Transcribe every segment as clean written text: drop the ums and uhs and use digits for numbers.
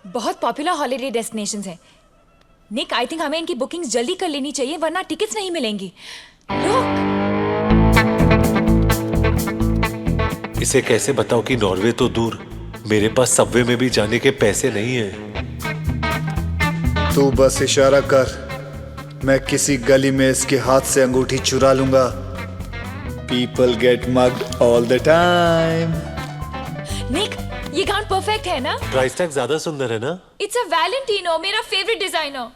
बहुत popular holiday destinations हैं। निक, I think हमें इनकी बुकिंग्स जल्दी कर लेनी चाहिए वरना टिकट्स नहीं मिलेंगी। रुक, इसे कैसे बताओ कि नॉर्वे तो दूर, मेरे पास सबवे में भी जाने के पैसे नहीं हैं। तू बस इशारा कर, मैं किसी गली में इसके हाथ से अंगूठी चुरा लूंगा। People get mugged all the time. निक, ये गाउन परफेक्ट है ना? प्राइस टैग ज्यादा सुंदर है ना? इट्स अ वैलेंटिनो, मेरा फेवरेट डिजाइनर।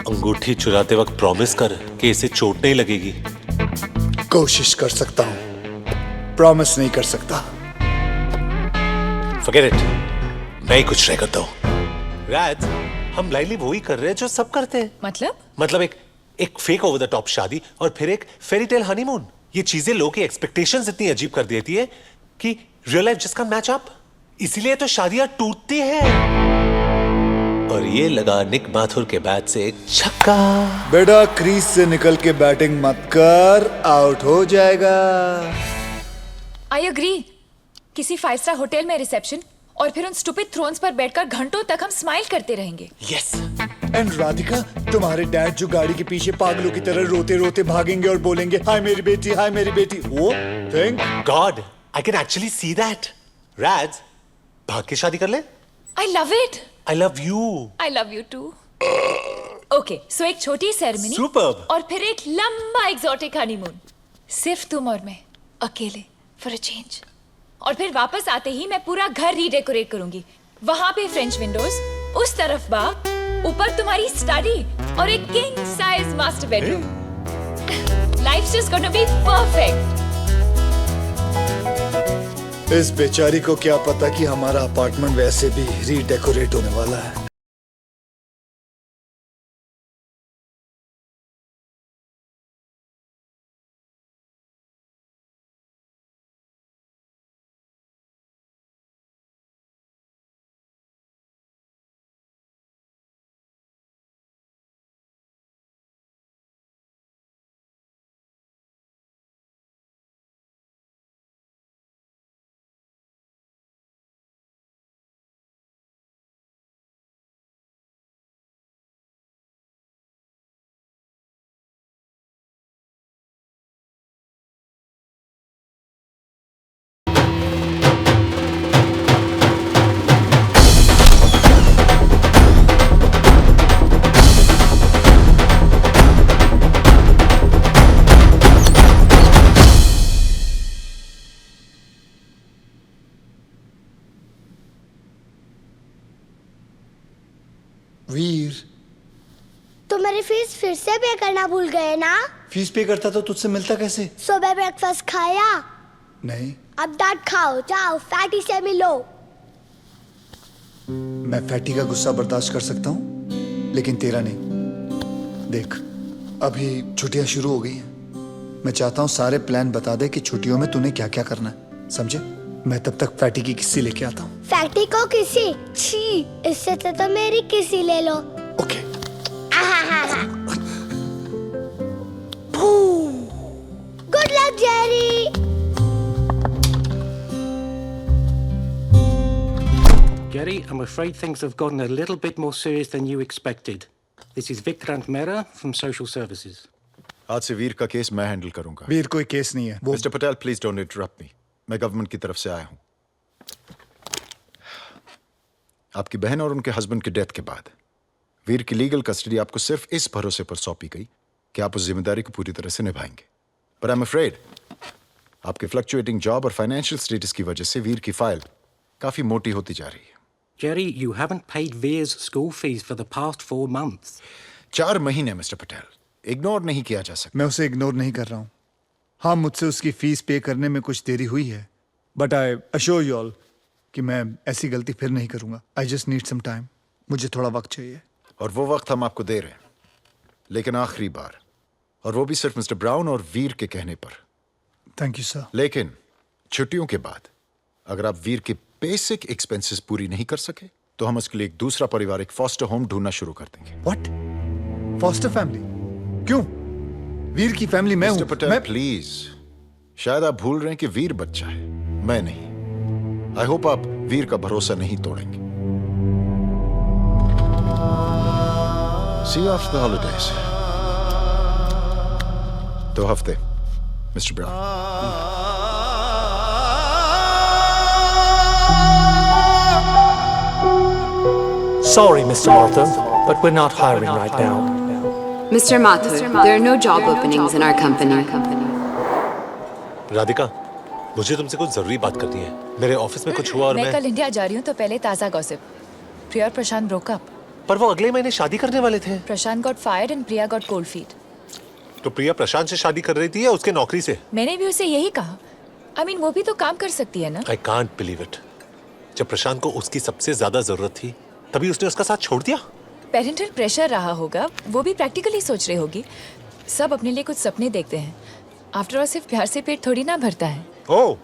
अंगूठी चुराते वक्त प्रॉमिस कर कि इसे चोट नहीं लगेगी। कोशिश कर सकता हूँ, प्रॉमिस नहीं कर सकता। Forget it, मैं ही कुछ ट्राई करता हूँ। राज, हम लाइनली वही कर रहे हैं जो सब करते हैं। मतलब एक फेक ओवर द टॉप शादी और फिर एक फेरी टेल हनीमून। ये चीजें लोगों की एक्सपेक्टेशंस इतनी अजीब कर देती है कि real life just can't match up. इसीलिए तो शादियां टूटती हैं। और ये लगा निक माथुर के बैट से एक छक्का। बेटा, क्रीज से निकल के बैटिंग मत कर, आउट हो जाएगा। I agree. किसी 5 स्टार होटल में रिसेप्शन और फिर उन स्टूपिड थ्रोन्स पर बैठकर घंटों तक हम स्माइल करते रहेंगे। यस। एंड राधिका, तुम्हारे डैड जो गाड़ी के पीछे पागलों की तरह रोते रोते भागेंगे और बोलेंगे हाय मेरी बेटी, हाय मेरी बेटी। वो thank God I can actually see that. Raj, भाग के शादी कर ले। I love it. I love you. I love you too. Okay, so एक छोटी सेरेमनी Superb. और फिर एक लंबा एक्सोटिक हनीमून, सिर्फ तुम और मैं अकेले, फॉर अ चेंज। और फिर वापस आते ही मैं पूरा घर रीडेकोरेट करूंगी। वहां पे फ्रेंच विंडोज, उस तरफ बाग, ऊपर तुम्हारी स्टडी और एक king size master bedroom. Life's just gonna be perfect. इस बेचारी को क्या पता कि हमारा अपार्टमेंट वैसे भी रीडेकोरेट होने वाला है। वीर, तो मेरी फीस फिर से पे करना भूल गए ना? फीस पे करता तो तुझसे मिलता कैसे? सुबह ब्रेकफास्ट खाया? नहीं। अब डांट खाओ, जाओ फैटी से मिलो। मैं फैटी का गुस्सा बर्दाश्त कर सकता हूँ, लेकिन तेरा नहीं। देख, अभी छुट्टियां शुरू हो गई हैं। मैं चाहता हूँ सारे प्लान बता दे कि छुट्टियों में तूने क्या क्या करना है, समझे? मैं तब तक फैटी की किस्सी लेके आता हूँ। फैटी को किसी? छी, इससे तो मेरी किसी ले लो। Okay. Good luck Jerry. Jerry, I'm afraid things have gotten a little bit more serious than you expected. This is Vikrant Mehra from Social Services. आज से वीर का केस मैं हैंडल करूंगा। वीर कोई केस नहीं है। Mister Patel, please don't interrupt मी। मैं government की तरफ से आया हूं। आपकी बहन और उनके हस्बैंड की डेथ के बाद वीर की लीगल कस्टडी आपको सिर्फ इस भरोसे पर सौंपी गई कि आप उस जिम्मेदारी को पूरी तरह से निभाएंगे। पर आई एम अफ्रेड आपके फ्लक्चुएटिंग जॉब और फाइनेंशियल स्टेटस की वजह से वीर की फाइल काफी मोटी होती जा रही है। Jerry, you haven't paid Veer's school fees for the past 4 months. 4 महीने मिस्टर पटेल, इग्नोर नहीं किया जा सकता। मैं उसे इग्नोर नहीं कर रहा हूँ। हाँ, मुझसे उसकी फीस पे करने में कुछ देरी हुई है, but I assure you all कि मैं ऐसी गलती फिर नहीं करूंगा। I just need some time. मुझे थोड़ा वक्त चाहिए। और वो वक्त हम आपको दे रहे हैं, लेकिन आखिरी बार, और वो भी सिर्फ मिस्टर ब्राउन और वीर के कहने पर। Thank you sir. लेकिन छुट्टियों के बाद अगर आप वीर के बेसिक एक्सपेंसेस पूरी नहीं कर सके तो हम उसके लिए एक दूसरा पारिवारिक फॉस्टर होम ढूंढना शुरू कर देंगे। व्हाट? Foster family? क्यों? वीर की फैमिली मैं हूं। मिस्टर पटेल, प्लीज, शायद आप भूल रहे हैं कि वीर बच्चा है, मैं नहीं। आई होप आप वीर का भरोसा नहीं तोड़ेंगे। सी यू आफ्टर द हॉलिडेज। 2 हफ्ते mister brown. Sorry, Mr. Martha, but we're not hiring right now. Mr. Mathur, there are no job openings in our company. Radhika, मुझे तुमसे कुछ जरूरी बात करनी है। मेरे ऑफिस में कुछ हुआ और मैं कल इंडिया जा रही हूँ, तो पहले ताज़ा गॉसिप। प्रिया और प्रशांत ब्रोक अप। पर वो अगले महीने शादी करने वाले थे। Prashant got fired and Priya got cold feet. तो प्रिया प्रशांत से शादी कर रही थी या उसके नौकरी से? मैंने भी उसे यही कहा। I mean, वो भी तो काम कर सकती है ना। I can't believe it. जब प्रशांत को उसकी सबसे ज्यादा जरूरत थी, तभी उसने उसका साथ छोड़ दिया। पेरेंटल प्रेशर रहा होगा, वो भी प्रैक्टिकली सोच रही होगी। सब अपने लिए कुछ सपने देखते हैं। आफ्टर ऑल सिर्फ प्यार से पेट थोड़ी ना भरता है। ओह,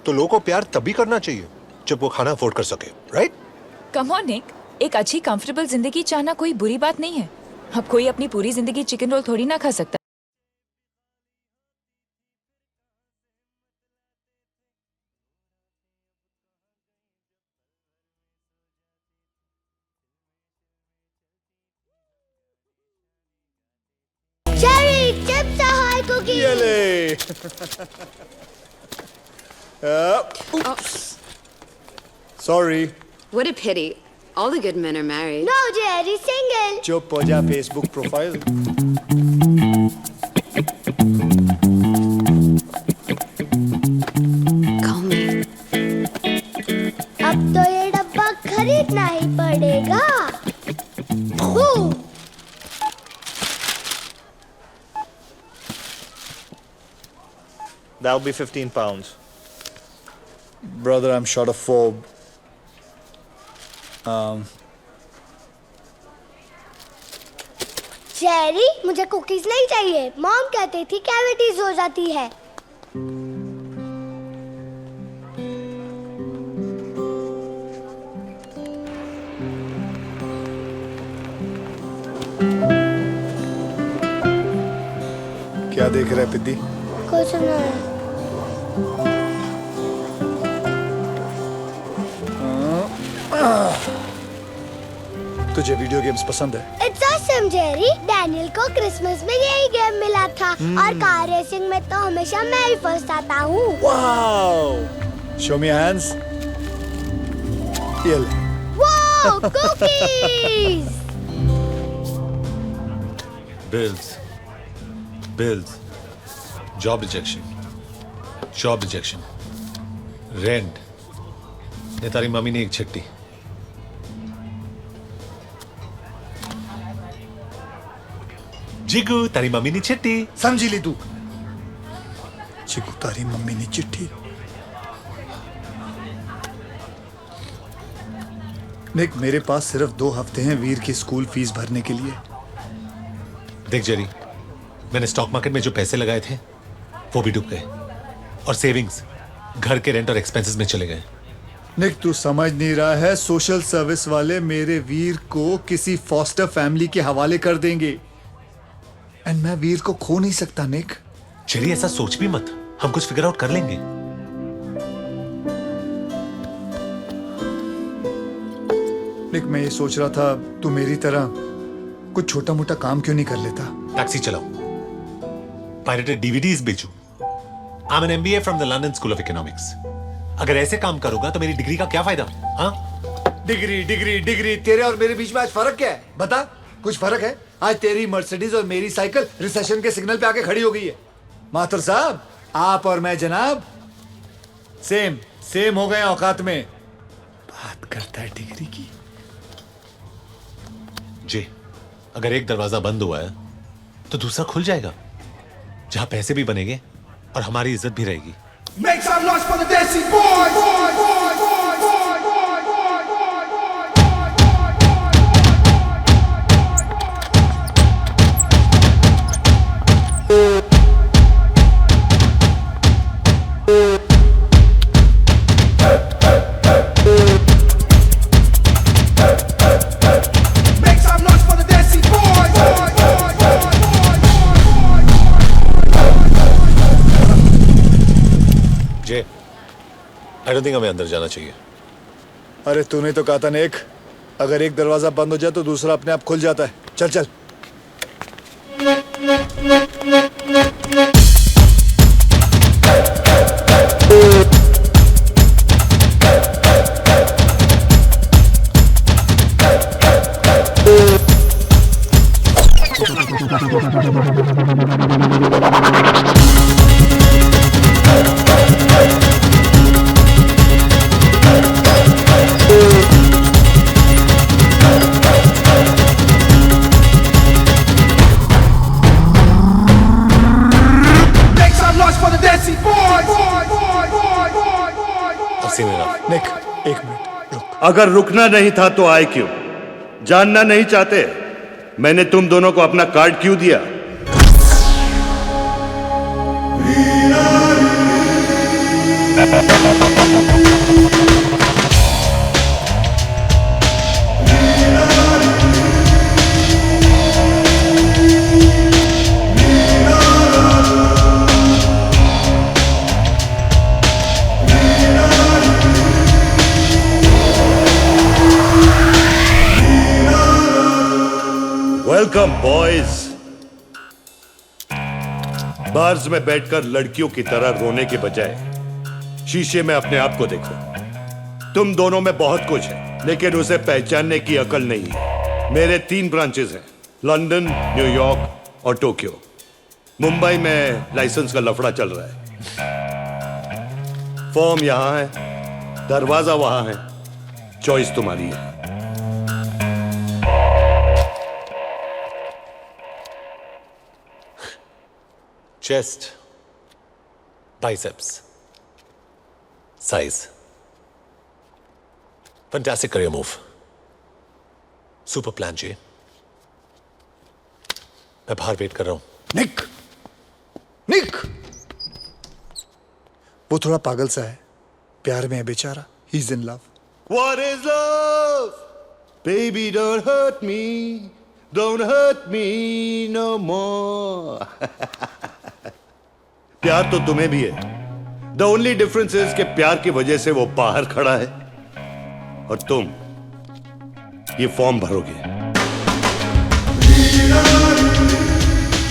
तो लोगों को प्यार तभी करना चाहिए जब वो खाना अफोर्ड कर सके, राइट? कम ऑन निक, एक अच्छी कंफर्टेबल जिंदगी चाहना कोई बुरी बात नहीं है। अब कोई अपनी पूरी जिंदगी चिकन रोल थोड़ी ना खा सकता। Cherry chips ahoy cookies. Sorry. What a pity. All the good men are married. No, Jerry single. चुप हो जा, फेसबुक प्रोफाइल। Call me. अब तो ये डब्बा खरीदना ही पड़ेगा। Ooh. That'll be 15 pounds. Brother, I'm short of 4. Jerry, मुझे कुकीज नहीं चाहिए। मॉम कहती थी कैविटीज हो जाती है। क्या देख रहा है पिद्दी? कुछ नहीं। तुझे वीडियो गेम्स पसंद है? It's awesome, Jerry. डैनियल को क्रिसमस में यही गेम मिला था और कार रेसिंग में तो हमेशा मैं ही फर्स्ट आता हूँ। Wow! Show me your hands. ये ले। Wow, cookies! Bills, job rejection, rent. ये तारी मम्मी ने एक छट्टी। जिगू, तारी मम्मी ने चिट्ठी। समझी ली तू? चिकू, तारी मम्मी ने चिट्ठी। निक, मेरे पास सिर्फ 2 हफ्ते हैं वीर की स्कूल फीस भरने के लिए। देख जेरी, मैंने स्टॉक मार्केट में जो पैसे लगाए थे वो भी डूब गए और सेविंग्स घर के रेंट और एक्सपेंसेस में चले गए। निक, तू समझ नहीं रहा है, सोशल सर्विस वाले मेरे वीर को किसी फॉस्टर फैमिली के हवाले कर देंगे एंड मैं वीर को खो नहीं सकता। निक, जेरी ऐसा सोच भी मत, हम कुछ फिगर आउट कर लेंगे। निक, मैं ये सोच रहा था तू मेरी तरह कुछ छोटा मोटा काम क्यों नहीं कर लेता? टैक्सी चलाओ, पायरेटेड डीवीडीज बेचूं। I am an MBA from the London school of economics. अगर ऐसे काम करूंगा तो मेरी डिग्री का क्या फायदा? हाँ, डिग्री तेरे और मेरे बीच में आज फर्क क्या है? बता, कुछ फर्क है? आज तेरी मर्सिडीज और मेरी साइकिल रिसेशन के सिग्नल पे आके खड़ी हो गई है। माथुर साहब, आप और मैं जनाब सेम हो गए औकात में। बात करता है डिग्री की। जी, अगर एक दरवाजा बंद हुआ है तो दूसरा खुल जाएगा, जहां पैसे भी बनेंगे और हमारी इज्जत भी रहेगी। Make some noise for the Desi boys. Make some noise for the Desi boys. Jay, I don't don't think हमें अंदर जाना चाहिए। अरे तूने तो कहा था नेक, अगर एक दरवाजा बंद हो जाए तो दूसरा अपने आप खुल जाता है। चल चल। Make some noise for the Desi Boys. I've seen enough. नेक एक मिनट रुक। अगर रुकना नहीं था तो आए क्यों? जानना नहीं चाहते मैंने तुम दोनों को अपना कार्ड क्यों दिया? Welcome boys. बार्स में बैठकर लड़कियों की तरह रोने के बजाय शीशे में अपने आप को देखो। तुम दोनों में बहुत कुछ है लेकिन उसे पहचानने की अकल नहीं है। मेरे 3 ब्रांचेस हैं, लंदन, न्यूयॉर्क और टोक्यो। मुंबई में लाइसेंस का लफड़ा चल रहा है। फॉर्म यहां है, दरवाजा वहां है, चॉइस तुम्हारी है। Chest, biceps, size. Fantastic career move. Super plan, Jay. मैं बाहर वेट कर रहा हूं। निक, निक, वो थोड़ा पागल सा है, प्यार में है बेचारा। He's in love. What is love? Baby, don't hurt me. Don't hurt me no more. प्यार तो तुम्हें भी है। The only difference is कि प्यार की वजह से वो बाहर खड़ा है और तुम ये form भरोगे।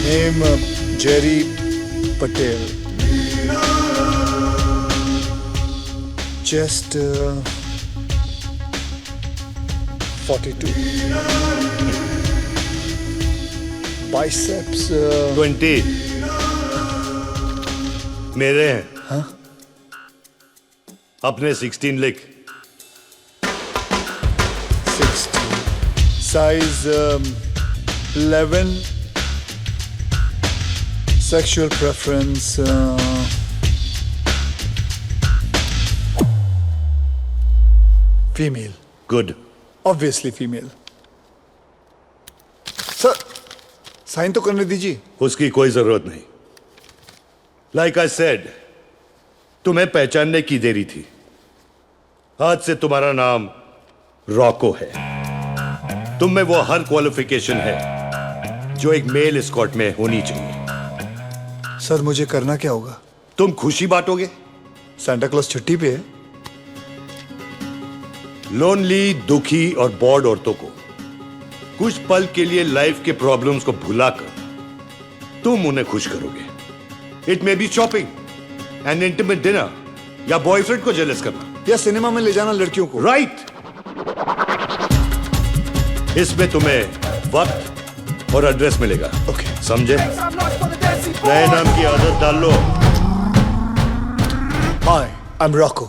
Name Jerry Patel. Chest 42. Biceps 20 मेरे हैं। हाँ? अपने 16 लिख। 60. Size 11. Sexual preference female. Good. Obviously female. Sir sign तो करने दीजिए। उसकी कोई जरूरत नहीं। लाइक आई सेड, तुम्हें पहचानने की देरी थी। आज से तुम्हारा नाम रॉको है। तुम में वो हर क्वालिफिकेशन है जो एक मेल एस्कॉर्ट में होनी चाहिए। सर मुझे करना क्या होगा? तुम खुशी बांटोगे। सांता क्लॉज छुट्टी पे है। लोनली, दुखी और बॉर्ड औरतों को कुछ पल के लिए लाइफ के प्रॉब्लम्स को भुलाकर तुम उन्हें खुश करोगे। It may be shopping, N intimate dinner या बॉयफ्रेंड को जेलस करना या सिनेमा में ले जाना लड़कियों को। राइट। इसमें तुम्हें वक्त और एड्रेस मिलेगा। ओके समझे? Make some noise for the Desi नए Boys. नाम की आदत डाल लो। हाय, आई एम रॉको।